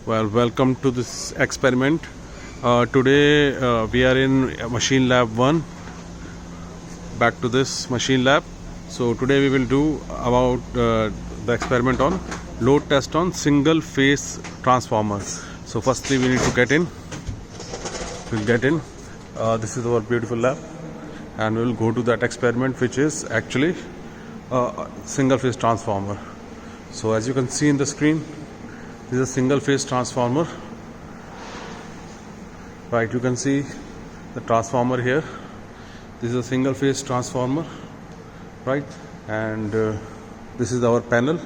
Well, welcome to this experiment. Today we are in machine lab 1. Back to this machine lab. So today we will do about the experiment on load test on single phase transformer. So firstly we need to get in. We'll get in. This is our beautiful lab, and we will go to that experiment, which is actually a single phase transformer. So as you can see in the screen, this is a single phase transformer, right? You can see the transformer here. This is a single phase transformer, right? And this is our panel.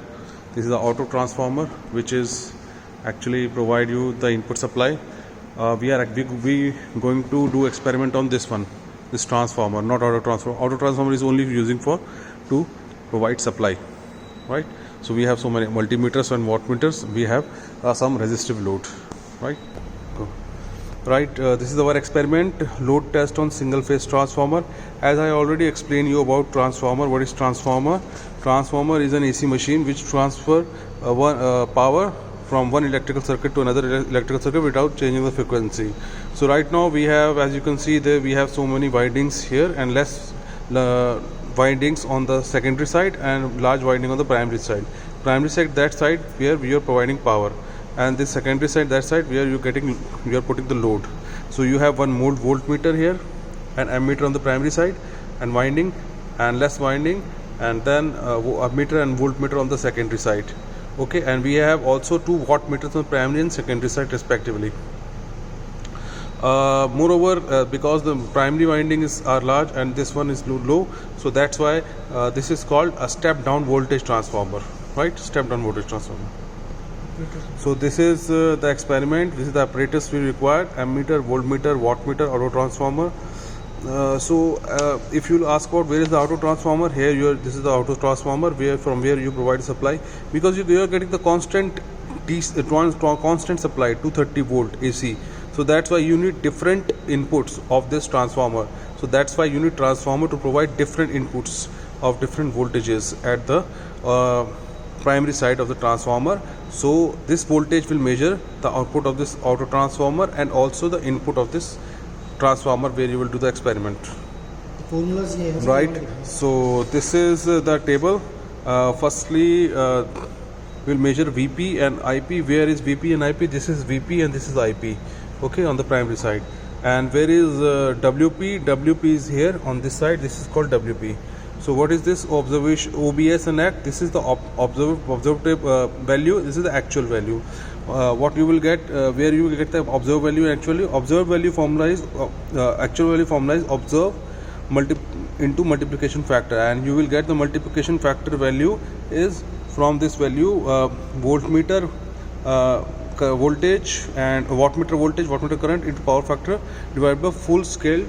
This is the auto transformer, which is actually provide you the input supply. We going to do experiment on this one, this transformer, not auto transformer. Auto transformer is only using for to provide supply, right? So we have so many multimeters and wattmeters. We have some resistive load, right? This is our experiment, load test on single phase transformer. As I already explained you about transformer. What is transformer? Transformer is an AC machine which transfer power from one electrical circuit to another electrical circuit without changing the frequency. So right now we have, as you can see there, we have so many windings here and less windings on the secondary side and large winding on the primary side. Primary side, that side where we are providing power, and this secondary side, that side where you are putting the load. So you have one voltmeter here, an ammeter on the primary side, and winding and less winding, and then ammeter and voltmeter on the secondary side. Okay, and we have also 2 wattmeters on primary and secondary side respectively. Moreover, because the primary windings are large and this one is low, so that's why this is called a step down voltage transformer, right? Step down voltage transformer. So this is the experiment. This is the apparatus we require: ammeter, voltmeter, wattmeter, auto transformer. If you ask about where is the auto transformer, here this is the auto transformer from where you provide supply, because you are getting the constant supply 230 volt AC. So that's why you need different inputs of this transformer. So that's why you need transformer to provide different inputs of different voltages at the primary side of the transformer. So this voltage will measure the output of this auto transformer and also the input of this transformer where you will do the experiment. Right. So this is the table. Firstly, we'll measure VP and IP. Where is VP and IP? This is VP and this is IP. Okay, on the primary side. And where is WP? WP is here on this side. This is called WP. So what is this? Observation, OBS and ACT. This is the observed value. This is the actual value. What you will get, where you will get the observed value actually. Observed value formula is actual value formula is observe into multiplication factor, and you will get the multiplication factor value is from this value voltmeter voltage and wattmeter current into power factor divided by full scale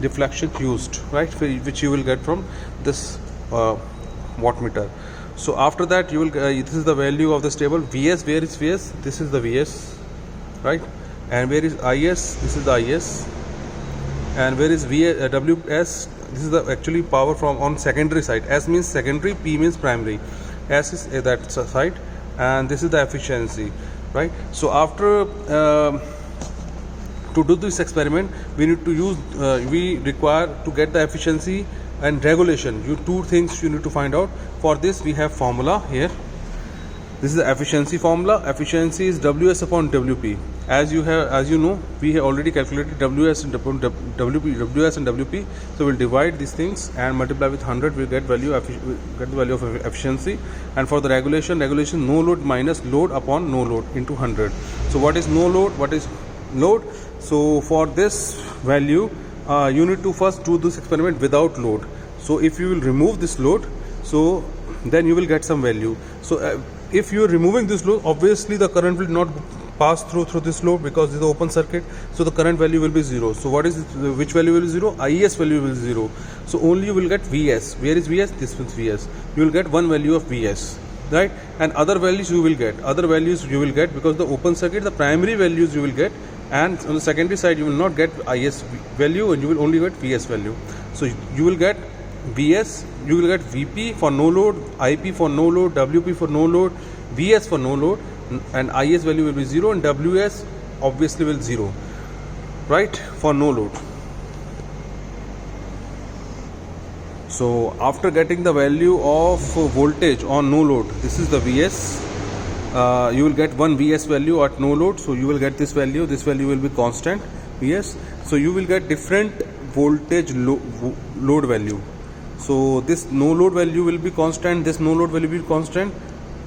deflection used, right, which you will get from this wattmeter. So after that you will this is the value of this table. VS, where is VS? This is the VS, right? And where is IS? This is the IS. And where is WS? This is the actually power from on secondary side. S means secondary, P means primary. S is that side, and this is the efficiency, right? So after to do this experiment, we need to use we require to get the efficiency and regulation. Two things you need to find out. For this we have formula here. This is the efficiency formula. Efficiency is WS upon WP. As you know, we have already calculated WS and WP. So we'll divide these things and multiply with 100. We'll get the value of efficiency. And for the regulation no load minus load upon no load into 100. So what is no load? What is load? So for this value, you need to first do this experiment without load. So if you will remove this load, so then you will get some value. So if you are removing this load, obviously the current will not pass through this load because this is open circuit. So the current value will be 0. So what is which value will be 0? IS value will be 0. So only you will get VS. Where is VS? This is VS. You will get one value of VS, right? And other values you will get. Because the open circuit, the primary values you will get, and on the secondary side you will not get IS value and you will only get VS value. So you will get VS, you will get VP for no load, IP for no load, WP for no load, VS for no load, and IS value will be 0 and WS obviously will 0, right, for no load. So after getting the value of voltage on no load, this is the VS. You will get one VS value at no load, so you will get this value will be constant VS. So you will get different voltage load value. So this no load value will be constant, this no load value will be constant,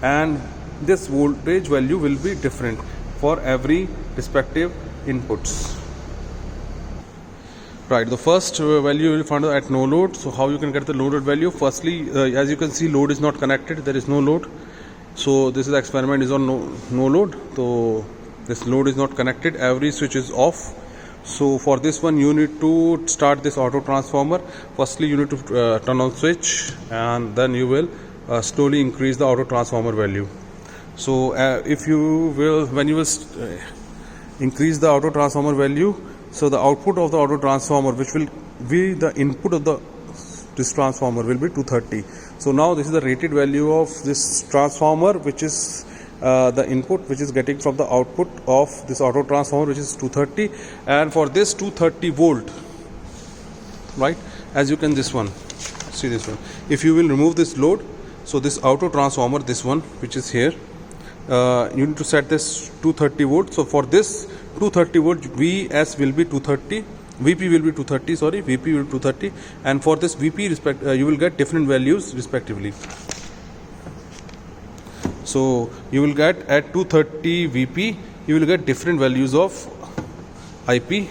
and this voltage value will be different for every respective inputs. Right, the first value you will find at no load. So how you can get the loaded value? Firstly, as you can see, load is not connected, there is no load. So this is experiment is on no load, so this load is not connected, every switch is off. So for this one you need to start this auto transformer. Firstly you need to turn on switch, and then you will slowly increase the auto transformer value. So if you will, when you will increase the auto transformer value, so the output of the auto transformer, which will be the input of this transformer, will be 230. So now this is the rated value of this transformer, which is the input which is getting from the output of this auto transformer, which is 230. And for this 230 volt, right, as you can this one, see this one, if you will remove this load, so this auto transformer, this one which is here, you need to set this 230 volt. So for this 230 volt, VS will be 230, VP will be 230, sorry, VP will be 230, and for this VP you will get different values respectively. So you will get at 230 VP, you will get different values of IP,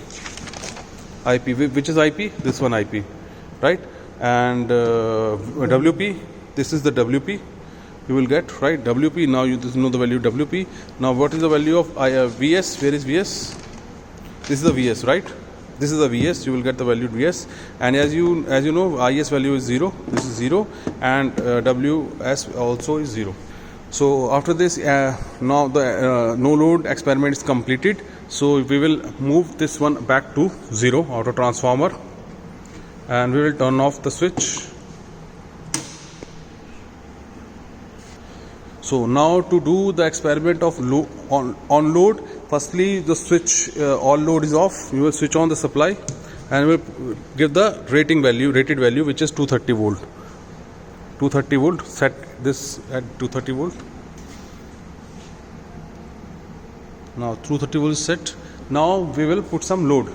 which is IP, this one IP, right, and WP, this is the WP you will get, right, WP. Now you know the value WP. Now what is the value of VS? Where is VS? This is the VS, right? This is the VS, you will get the value VS, and as you know, IS value is 0, this is 0, and WS also is 0. So after this, now the no load experiment is completed. So we will move this one back to 0, auto transformer, and we will turn off the switch. So now to do the experiment of on load, firstly the switch, all load is off, you will switch on the supply and will give the rated value, which is 230 volt. 230 volt, set this at 230 volt. Now 230 volt is set. Now we will put some load.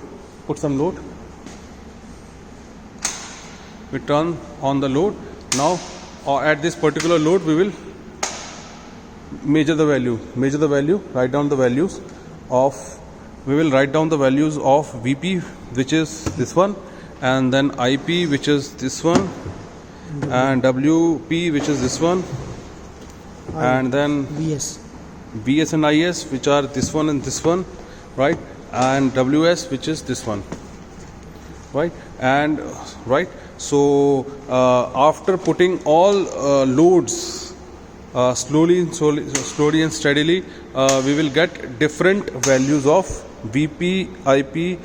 We turn on the load. Now at this particular load we will measure the value, write down the values of, we will write down the values of VP, which is this one, and then IP, which is this one, and WP, which is this one, and then VS and IS, which are this one and this one, right, and WS, which is this one, right, and right. So after putting all loads slowly and steadily, we will get different values of VP, IP,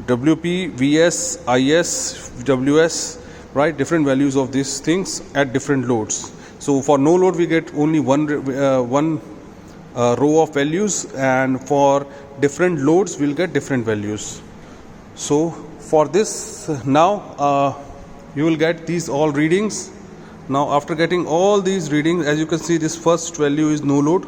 WP, VS, IS, WS, right, different values of these things at different loads. So for no load we get only one row of values, and for different loads we'll get different values. So for this, now you will get these all readings. Now after getting all these readings, as you can see, this first value is no load,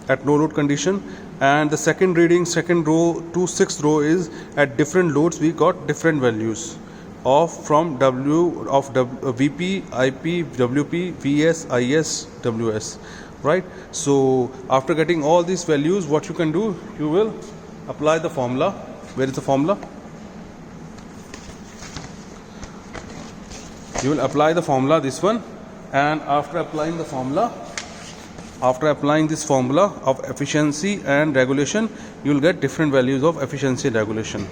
at no load condition, and the second reading, second row to sixth row, is at different loads we got different values of from VP, IP, WP, VS, IS, WS, right. So after getting all these values, what you can do, you will apply the formula. Where is the formula? You will apply the formula, this one, and after applying this formula of efficiency and regulation, you will get different values of efficiency and regulation.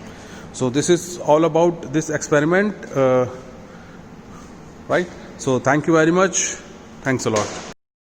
So this is all about this experiment, right. So thank you very much, thanks a lot.